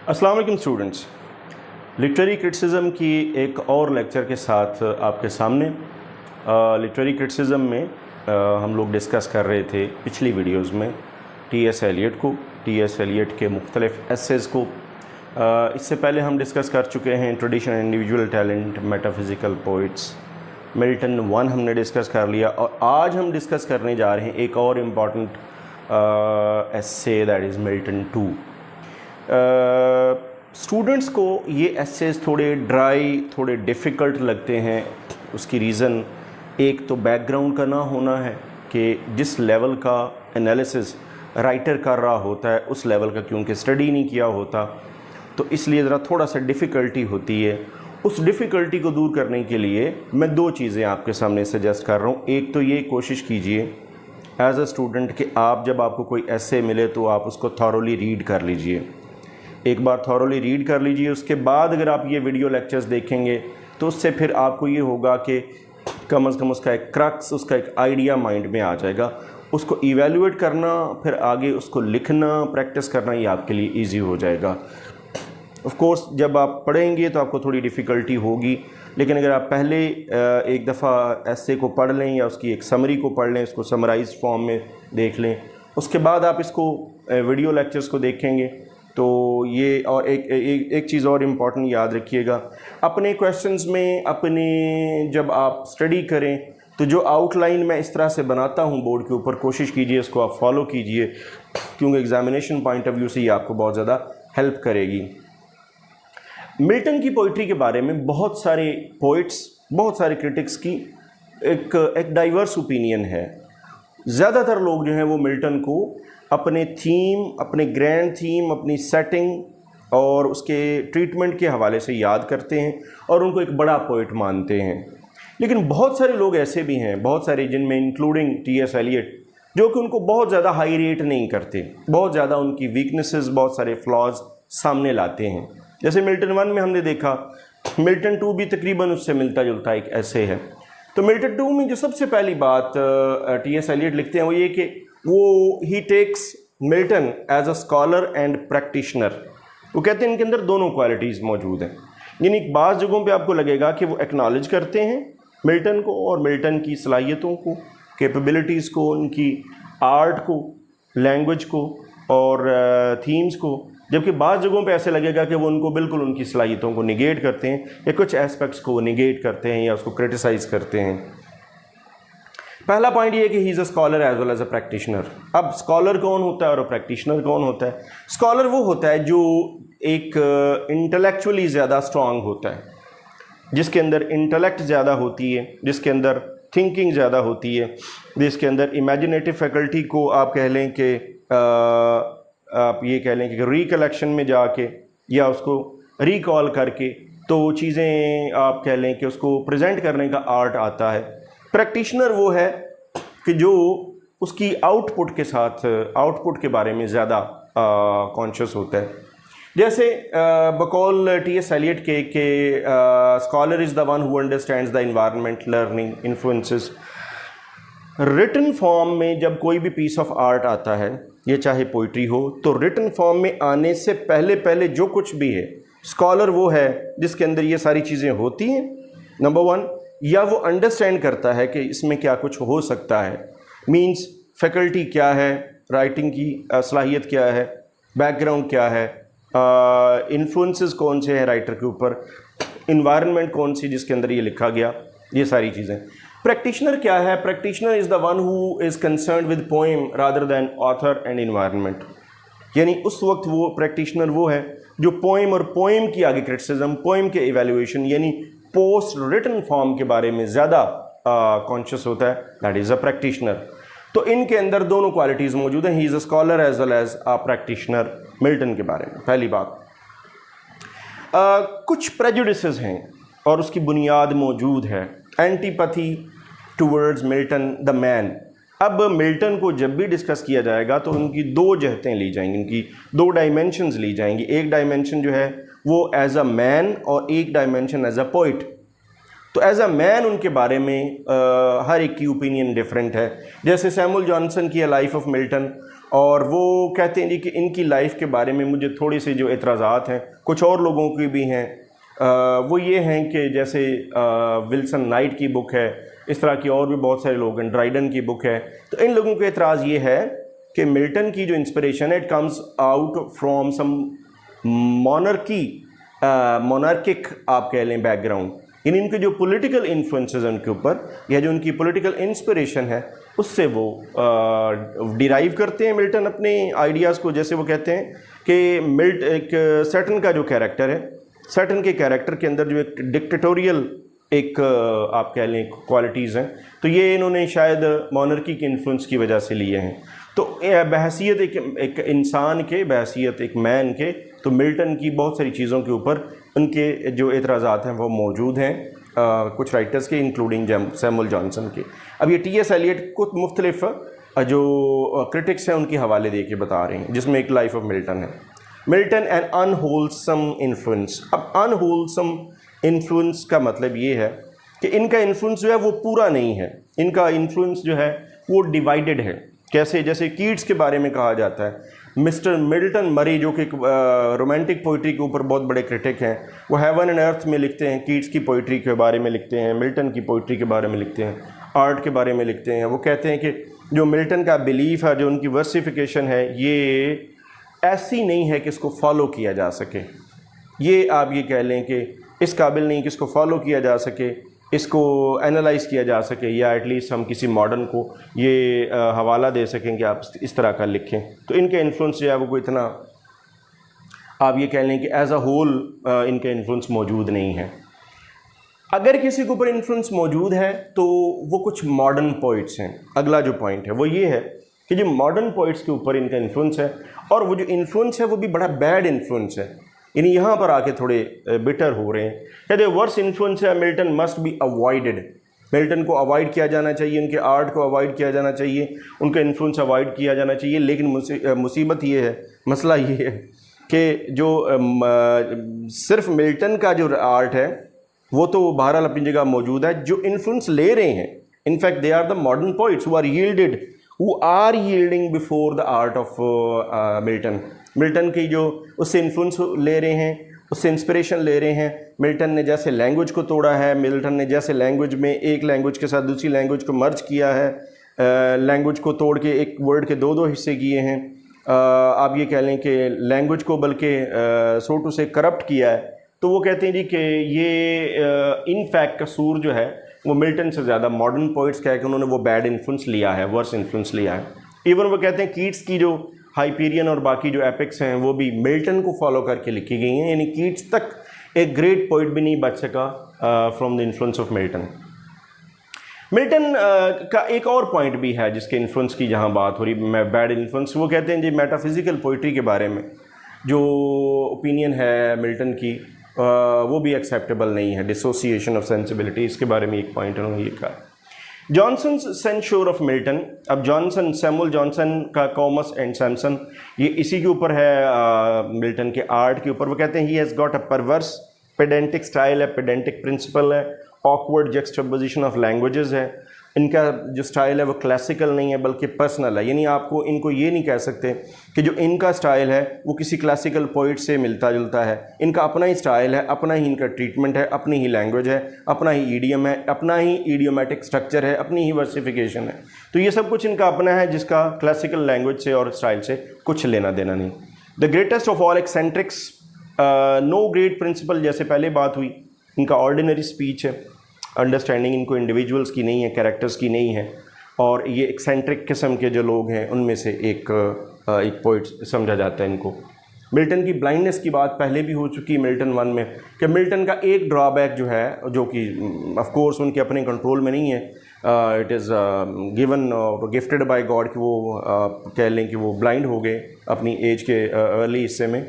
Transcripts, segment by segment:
अस्सलाम वालेकुम students, literary criticism की एक और लेक्चर के साथ आपके सामने। लिटरेरी क्रिटिसिज्म में हम लोग डिस्कस कर रहे थे पिछली वीडियोस में टी.एस. एलियट के मुख्तलिफ एसेस को। इससे पहले हम डिस्कस कर चुके हैं tradition, individual talent, metaphysical poets, Milton 1 हमने डिस्कस कर लिया, और आज हम डिस्कस करने जा रहे हैं एक और important essay, that is Milton 2। Students को ये एसेस थोड़े ड्राई, थोड़े डिफ़िकल्ट लगते हैं। उसकी रीज़न एक तो बैकग्राउंड का ना होना है कि जिस लेवल का एनालिसिस राइटर कर रहा होता है उस लेवल का क्योंकि स्टडी नहीं किया होता, तो इसलिए ज़रा थोड़ा सा डिफ़िकल्टी होती है। उस डिफ़िकल्टी को दूर करने के लिए मैं 2 चीज़ें आपके सामने सजेस्ट कर रहा हूँ। एक तो ये कोशिश कीजिए एज अ स्टूडेंट कि आप जब आपको कोई एसे मिले तो आप उसको थॉरोली रीड कर लीजिए। एक बार थॉरोली रीड कर लीजिए, उसके बाद अगर आप ये वीडियो लेक्चर्स देखेंगे तो उससे फिर आपको ये होगा कि कम से कम उसका एक क्रक्स, उसका एक आइडिया माइंड में आ जाएगा। उसको इवेल्युएट करना, फिर आगे उसको लिखना, प्रैक्टिस करना, ये आपके लिए इजी हो जाएगा। ऑफ कोर्स जब आप पढ़ेंगे तो आपको थोड़ी डिफ़िकल्टी होगी, लेकिन अगर आप पहले एक दफ़ा एसे को पढ़ लें या उसकी एक समरी को पढ़ लें, उसको समराइज फॉर्म में देख लें, उसके बाद आप इसको वीडियो लेक्चर्स को देखेंगे तो ये। और एक चीज़ और इम्पॉर्टेंट याद रखिएगा, अपने क्वेश्चंस में जब आप स्टडी करें तो जो आउटलाइन मैं इस तरह से बनाता हूँ बोर्ड के ऊपर, कोशिश कीजिए इसको आप फॉलो कीजिए, क्योंकि एग्जामिनेशन पॉइंट ऑफ व्यू से ये आपको बहुत ज़्यादा हेल्प करेगी। मिल्टन की पोइट्री के बारे में बहुत सारे पोइट्स, बहुत सारे क्रिटिक्स की एक डाइवर्स ओपिनियन है। ज़्यादातर लोग जो हैं वो मिल्टन को अपने थीम, अपने ग्रैंड थीम, अपनी सेटिंग और उसके ट्रीटमेंट के हवाले से याद करते हैं और उनको एक बड़ा पोइट मानते हैं। लेकिन बहुत सारे लोग ऐसे भी हैं, बहुत सारे, जिनमें इंक्लूडिंग टी.एस. एलियट, जो कि उनको बहुत ज़्यादा हाई रेट नहीं करते, बहुत ज़्यादा उनकी वीकनेसेस, बहुत सारे फ्लॉज सामने लाते हैं। जैसे मिल्टन 1 में हमने देखा, मिल्टन 2 भी तकरीबन उससे मिलता जुलता एक ऐसे है। तो मिल्टन 2 में जो सबसे पहली बात टी.एस. एलियट लिखते हैं वो ये कि वो ही takes Milton as a scholar and practitioner. वो कहते हैं इनके अंदर दोनों क्वालिटीज़ मौजूद हैं। यानी बाज़ जगहों पे आपको लगेगा कि वो एक्नॉलेज करते हैं मिल्टन को और मिल्टन की सलाहियतों को, कैपेबिलिटीज़ को, उनकी आर्ट को, लैंग्वेज को और थीम्स को, जबकि बाज़ जगहों पे ऐसे लगेगा कि वो उनको बिल्कुल उनकी सलाहियतों को निगेट करते हैं या कुछ एस्पेक्ट्स को निगेट करते हैं या उसको क्रिटिसाइज़ करते हैं। पहला पॉइंट ये है कि he is a scholar as well as a practitioner. अब स्कॉलर कौन होता है और प्रैक्टिशनर कौन होता है? स्कॉलर वो होता है जो एक इंटेलेक्चुअली ज़्यादा स्ट्रांग होता है, जिसके अंदर इंटेलेक्ट ज़्यादा होती है, जिसके अंदर थिंकिंग ज़्यादा होती है, जिसके अंदर इमेजिनेटिव फैकल्टी को आप कह लें कि आप ये कह लें कि रिकलेक्शन में जाके या उसको रिकॉल करके तो चीज़ें आप कह लें कि उसको प्रेजेंट करने का आर्ट आता है। प्रैक्टिशनर वो है कि जो उसकी आउटपुट के साथ, आउटपुट के बारे में ज़्यादा कॉन्शियस होता है। जैसे बकौल टी.एस. एलियट के scholar is the one who understands the environment, learning, influences. Written form में जब कोई भी पीस ऑफ आर्ट आता है, ये चाहे पोइट्री हो, तो रिटन फॉर्म में आने से पहले जो कुछ भी है, स्कॉलर वो है जिसके अंदर ये सारी चीज़ें होती हैं, नंबर 1, या वो अंडरस्टैंड करता है कि इसमें क्या कुछ हो सकता है, मींस फैकल्टी क्या है, राइटिंग की सलाहियत क्या है, बैकग्राउंड क्या है, इन्फ्लुएंसेस कौन से हैं राइटर के ऊपर, इन्वायरमेंट कौन सी जिसके अंदर ये लिखा गया, ये सारी चीज़ें। प्रैक्टिशनर क्या है? Practitioner is the one who is concerned with poem rather than author and environment. यानी उस वक्त वो प्रैक्टिशनर वो है जो पोएम और पोएम की आगे क्रिटिसिज्म, पोएम के इवैल्यूएशन यानी पोस्ट रिटन फॉर्म के बारे में ज़्यादा कॉन्शियस होता है, दैट इज़ अ प्रैक्टिशनर। तो इनके अंदर दोनों क्वालिटीज़ मौजूद हैं, he is a scholar as well as a practitioner. Milton के बारे में पहली बात, कुछ प्रेजुडिसेस हैं और उसकी बुनियाद मौजूद है। Antipathy towards Milton the man. अब मिल्टन को जब भी डिस्कस किया जाएगा तो उनकी 2 जहतें ली जाएंगी, उनकी 2 डायमेंशंस ली जाएंगी। एक डायमेंशन जो है वो एज अ मैन और एक डायमेंशन एज अ पोइट। तो एज अ मैन उनके बारे में हर एक की ओपिनियन डिफरेंट है। जैसे सैमुअल जॉनसन की लाइफ ऑफ मिल्टन, और वो कहते हैं जी कि इनकी लाइफ के बारे में मुझे थोड़े से जो एतराज़ात हैं, कुछ और लोगों की भी हैं, वो ये हैं कि जैसे विल्सन नाइट की बुक है, इस तरह की और भी बहुत सारे लोग हैं, ड्राइडन की बुक है, तो इन लोगों का एतराज़ ये है कि मिल्टन की जो इंस्पिरेशन है it comes out from some monarchic आप कह लें बैकग्राउंड, यानी इनके जो पॉलिटिकल इन्फ्लुएंसेस हैं उनके ऊपर, या जो उनकी पॉलिटिकल इंस्पिरेशन है उससे वो डिराइव करते हैं मिल्टन अपने आइडियाज़ को। जैसे वो कहते हैं कि एक सैटर्न का जो कैरेक्टर है, सैटर्न के कैरेक्टर के अंदर जो एक डिक्टेटोरियल एक आप कह लें क्वालिटीज़ हैं, तो ये इन्होंने शायद मोनार्की के इन्फ्लुएंस की वजह से लिए हैं। तो बहसीत एक इंसान के, बहसीत एक मैन के, तो मिल्टन की बहुत सारी चीज़ों के ऊपर उनके जो एतराज़ात हैं वो मौजूद हैं, कुछ राइटर्स के इंक्लूडिंग सैमुअल जॉनसन के। अब ये टी.एस. एलियट कुछ मुख्तलिफ जो क्रिटिक्स हैं उनके हवाले दे के बता रहे हैं, जिसमें एक लाइफ ऑफ मिल्टन है। Milton and unwholesome influence. अब अनहोलसम इन्फ्लुएंस का मतलब ये है कि इनका इन्फ्लुएंस जो है वो पूरा नहीं है, इनका इन्फ्लुएंस जो है वो डिवाइडेड है। कैसे? जैसे कीट्स के बारे में कहा जाता है, मिस्टर मिल्टन मरी जो कि रोमांटिक पोइट्री के ऊपर बहुत बड़े क्रिटिक हैं, वो हेवन एंड अर्थ में लिखते हैं, कीट्स की पोइट्री के बारे में लिखते हैं, मिल्टन की पोइट्री के बारे में लिखते हैं, आर्ट के बारे में लिखते हैं। वो कहते हैं कि जो मिल्टन का बिलीफ है, जो उनकी वर्सिफिकेशन है, ये ऐसी नहीं है कि इसको फॉलो किया जा सके। ये आप ये कह लें कि इस काबिल नहीं कि इसको फॉलो किया जा सके, इसको एनालाइज़ किया जा सके, या एटलीस्ट हम किसी मॉडर्न को ये हवाला दे सकें कि आप इस तरह का लिखें। तो इनके इन्फ्लुएंस जो है वो कोई इतना आप ये कह लें कि एज अ होल इनका इन्फ्लुएंस मौजूद नहीं है। अगर किसी के ऊपर इन्फ्लुएंस मौजूद है तो वो कुछ मॉडर्न पोइट्स हैं। अगला जो पॉइंट है वो ये है कि जो मॉडर्न पोइट्स के ऊपर इनका इन्फ्लुएंस है, और वो जो इन्फ्लुएंस है वो भी बड़ा बैड इन्फ्लुएंस है, यानी यहाँ पर आके थोड़े बिटर हो रहे हैं। कहते वर्स इन्फ्लुएंस है, Milton must be avoided. Milton को अवॉइड किया जाना चाहिए, उनके आर्ट को अवॉइड किया जाना चाहिए, उनका इन्फ्लुएंस अवॉइड किया जाना चाहिए। लेकिन मुसीबत ये है, मसला ये है कि जो सिर्फ मिल्टन का जो आर्ट है वो तो बहरहाल अपनी जगह मौजूद है। जो इन्फ्लुएंस ले रहे हैं, in fact they are the modern poets who are yielding before the art of Milton. Milton की जो उससे इन्फ्लुएंस ले रहे हैं, उससे इंस्पिरेशन ले रहे हैं। मिल्टन ने जैसे लैंग्वेज को तोड़ा है, मिल्टन ने जैसे लैंग्वेज में एक लैंग्वेज के साथ दूसरी लैंग्वेज को मर्ज किया है, लैंग्वेज को तोड़ के एक वर्ड के दो हिस्से किए हैं। आप ये कह लें कि लैंग्वेज को बल्कि सो टू से करप्ट किया है। तो वो कहते हैं जी कि ये इन फैक्ट कसूर जो है वो मिल्टन से ज़्यादा मॉडर्न पोइट्स का है कि उन्होंने वो बैड इन्फ्लुएंस लिया है, वर्स इन्फ्लुएंस लिया है। इवन वो कहते हैं कीट्स की जो हाइपीरियन और बाकी जो एपिक्स हैं वो भी मिल्टन को फॉलो करके लिखी गई हैं, यानी कीट्स तक एक ग्रेट पोइट भी नहीं बच सका from the influence of Milton. Milton का एक और पॉइंट भी है जिसके इन्फ्लुएंस की जहाँ बात हो रही, बैड इन्फ्लुएंस। वो कहते हैं जी मेटाफिजिकल पोइट्री के बारे में जो ओपिनियन है मिल्टन की वो भी एक्सेप्टेबल नहीं है, डिसोसिएशन ऑफ सेंसिबिलिटी, इसके बारे में एक पॉइंट उन्होंने ये कहा। Johnson's censure of Milton. अब जॉनसन, सैमुअल जॉनसन का कॉमस एंड सैमसन, ये इसी के ऊपर है, मिल्टन के आर्ट के ऊपर। वो कहते हैं he has got a परवर्स pedantic style है, पेडेंटिक प्रिंसिपल है, ऑकवर्ड जक्सटापोजिशन ऑफ लैंग्वेजेस है। इनका जो स्टाइल है वो क्लासिकल नहीं है बल्कि पर्सनल है, यानी आपको इनको ये नहीं कह सकते कि जो इनका स्टाइल है वो किसी क्लासिकल पोइट से मिलता जुलता है। इनका अपना ही स्टाइल है, अपना ही इनका ट्रीटमेंट है, अपनी ही लैंग्वेज है, अपना ही ईडियम है, अपना ही ईडियोमेटिक स्ट्रक्चर है, अपनी ही वर्सिफिकेशन है। तो ये सब कुछ इनका अपना है जिसका क्लासिकल लैंग्वेज से और स्टाइल से कुछ लेना देना नहीं। The greatest of all eccentrics, no great principle, जैसे पहले बात हुई, इनका ऑर्डिनरी स्पीच है, अंडरस्टैंडिंग इनको इंडिविजुअल्स की नहीं है, कैरेक्टर्स की नहीं है, और ये एक्सेंट्रिक किस्म के जो लोग हैं उनमें से एक पोइट समझा जाता है इनको। मिल्टन की ब्लाइंडनेस की बात पहले भी हो चुकी मिल्टन 1 में, कि मिल्टन का एक ड्रॉबैक जो है, जो कि ऑफ कोर्स उनके अपने कंट्रोल में नहीं है, इट इज़ गिवन और गिफ्टेड बाय गॉड, कि वो कह लें कि वो ब्लाइंड हो गए अपनी एज के अर्ली हिस्से में।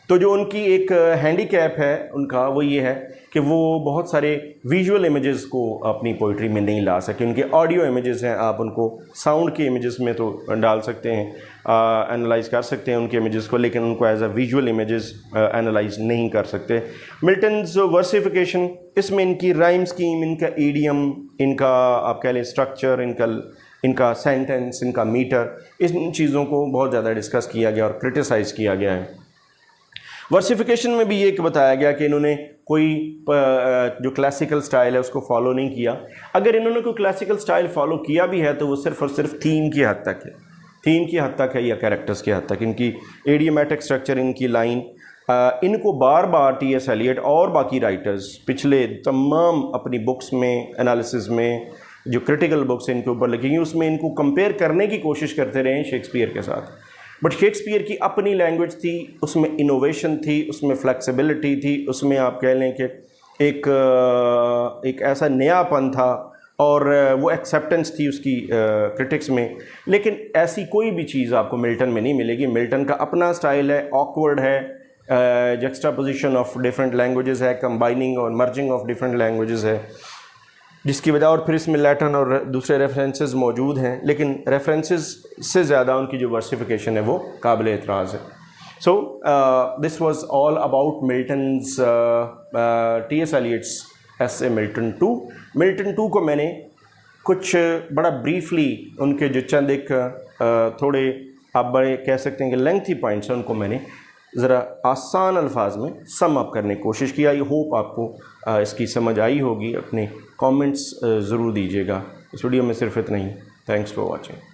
तो जो उनकी एक हैंडीकैप है उनका, वो ये है कि वो बहुत सारे विजुअल इमेजेस को अपनी पोइट्री में नहीं ला सके। उनके ऑडियो इमेजेस हैं, आप उनको साउंड के इमेजेस में तो डाल सकते हैं, एनालाइज कर सकते हैं उनके इमेजेस को, लेकिन उनको as a visual images analyse नहीं कर सकते। मिल्टन्स वर्सिफिकेशन, इसमें इनकी राइम स्कीम, इनका ईडियम, इनका आप कह लें स्ट्रक्चर, इनका इनका सेंटेंस, इनका मीटर, इन चीज़ों को बहुत ज़्यादा डिस्कस किया गया और क्रिटिसाइज़ किया गया है। वर्सिफिकेशन में भी ये बताया गया कि इन्होंने कोई जो क्लासिकल स्टाइल है उसको फॉलो नहीं किया। अगर इन्होंने कोई क्लासिकल स्टाइल फॉलो किया भी है तो वो सिर्फ और सिर्फ थीम की हद तक है, थीम की हद तक है या कैरेक्टर्स की हद तक। इनकी एडियोमेटिक स्ट्रक्चर, इनकी लाइन, इनको बार बार टी.एस. एलियट और बाकी राइटर्स पिछले तमाम अपनी बुक्स में, एनालिसिस में, जो क्रिटिकल बुक्स इनके ऊपर लिखी उसमें इनको कंपेयर करने की कोशिश करते रहे शेक्सपियर के साथ। बट शेक्सपियर की अपनी लैंग्वेज थी, उसमें इनोवेशन थी, उसमें फ्लेक्सिबिलिटी थी, उसमें आप कह लें कि एक ऐसा नयापन था और वो एक्सेप्टेंस थी उसकी क्रिटिक्स में। लेकिन ऐसी कोई भी चीज़ आपको मिल्टन में नहीं मिलेगी। मिल्टन का अपना स्टाइल है, ऑकवर्ड है, जक्सटापोजिशन ऑफ डिफरेंट लैंग्वेजेस है, कंबाइनिंग और मर्जिंग ऑफ डिफरेंट लैंग्वेजेस है, जिसकी वजह, और फिर इसमें लैटिन और दूसरे रेफरेंसेस मौजूद हैं, लेकिन रेफरेंसेस से ज़्यादा उनकी जो वर्सिफिकेशन है वो काबिल एतराज़ है। So this was all about Milton's T.S.. Eliot's ऐसे मिल्टन 2। मिल्टन 2 को मैंने कुछ बड़ा ब्रीफली उनके जो चंद एक थोड़े आप बड़े कह सकते हैं कि लेंथी पॉइंट्स हैं, उनको मैंने ज़रा आसान अल्फाज में सम अप करने की कोशिश की। आई होप आपको इसकी समझ आई होगी। अपने कमेंट्स ज़रूर दीजिएगा। इस वीडियो में सिर्फ इतना ही। Thanks for watching.